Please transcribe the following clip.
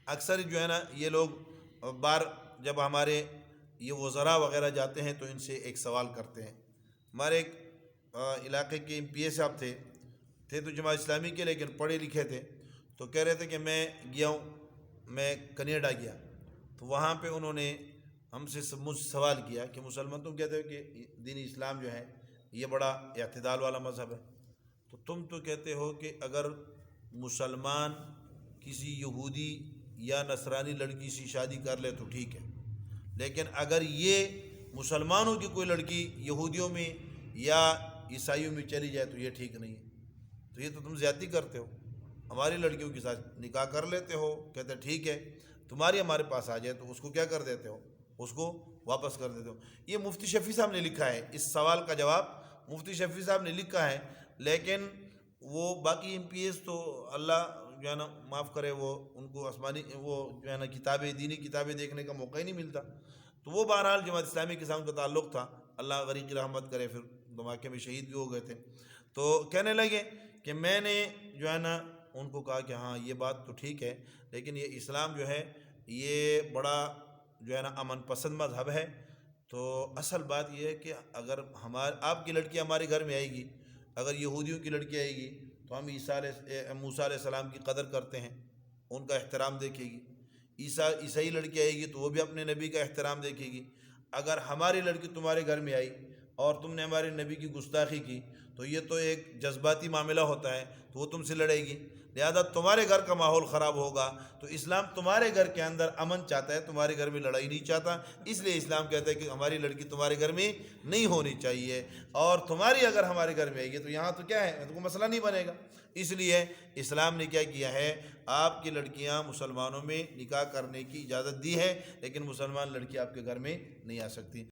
اکثر جو ہے نا یہ لوگ بار جب ہمارے یہ وزراء وغیرہ جاتے ہیں تو ان سے ایک سوال کرتے ہیں. ہمارے ایک علاقے کے ایم پی صاحب تھے تو جماعت اسلامی کے لیکن پڑھے لکھے تھے. تو کہہ رہے تھے کہ میں گیا ہوں، میں کنیڈا گیا تو وہاں پہ انہوں نے ہم سے مجھ سوال کیا کہ مسلمان تم کہتے ہو کہ دین اسلام جو ہے یہ بڑا اعتدال والا مذہب ہے، تو تم تو کہتے ہو کہ اگر مسلمان کسی یہودی یا نصرانی لڑکی سے شادی کر لے تو ٹھیک ہے، لیکن اگر یہ مسلمانوں کی کوئی لڑکی یہودیوں میں یا عیسائیوں میں چلی جائے تو یہ ٹھیک نہیں ہے. تو یہ تو تم زیادتی کرتے ہو، ہماری لڑکیوں کے ساتھ نکاح کر لیتے ہو. کہتے ٹھیک ہے، تمہاری ہمارے پاس آ جائے تو اس کو کیا کر دیتے ہو، اس کو واپس کر دیتے ہو. یہ مفتی شفیع صاحب نے لکھا ہے، اس سوال کا جواب مفتی شفیع صاحب نے لکھا ہے. لیکن وہ باقی ایم پی ایس تو اللہ جو ہے نا معاف کرے، وہ ان کو آسمانی وہ جو ہے نا کتابیں دینی کتابیں دیکھنے کا موقع ہی نہیں ملتا. تو وہ بہرحال جماعت اسلامی کے ساتھ ان کا تعلق تھا، اللہ غریق رحمت کرے، پھر دھماکے میں شہید بھی ہو گئے تھے. تو کہنے لگے کہ میں نے جو ہے نا ان کو کہا کہ ہاں یہ بات تو ٹھیک ہے، لیکن یہ اسلام جو ہے یہ بڑا جو ہے نا امن پسند مذہب ہے. تو اصل بات یہ ہے کہ اگر آپ کی لڑکی ہمارے گھر میں آئے گی، اگر یہودیوں کی لڑکی آئے گی تو ہم موسیٰ علیہ السلام کی قدر کرتے ہیں، ان کا احترام دیکھے گی. عیسائی لڑکی آئے گی تو وہ بھی اپنے نبی کا احترام دیکھے گی. اگر ہماری لڑکی تمہارے گھر میں آئی اور تم نے ہمارے نبی کی گستاخی کی تو یہ تو ایک جذباتی معاملہ ہوتا ہے، تو وہ تم سے لڑے گی. لہذا تمہارے گھر کا ماحول خراب ہوگا. تو اسلام تمہارے گھر کے اندر امن چاہتا ہے، تمہارے گھر میں لڑائی نہیں چاہتا. اس لیے اسلام کہتا ہے کہ ہماری لڑکی تمہارے گھر میں نہیں ہونی چاہیے، اور تمہاری اگر ہمارے گھر میں آئے گی تو یہاں تو کیا ہے، تو کوئی مسئلہ نہیں بنے گا. اس لیے اسلام نے کیا کیا ہے، آپ کی لڑکیاں مسلمانوں میں نکاح کرنے کی اجازت دی ہے، لیکن مسلمان لڑکی آپ کے گھر میں نہیں آ سکتی.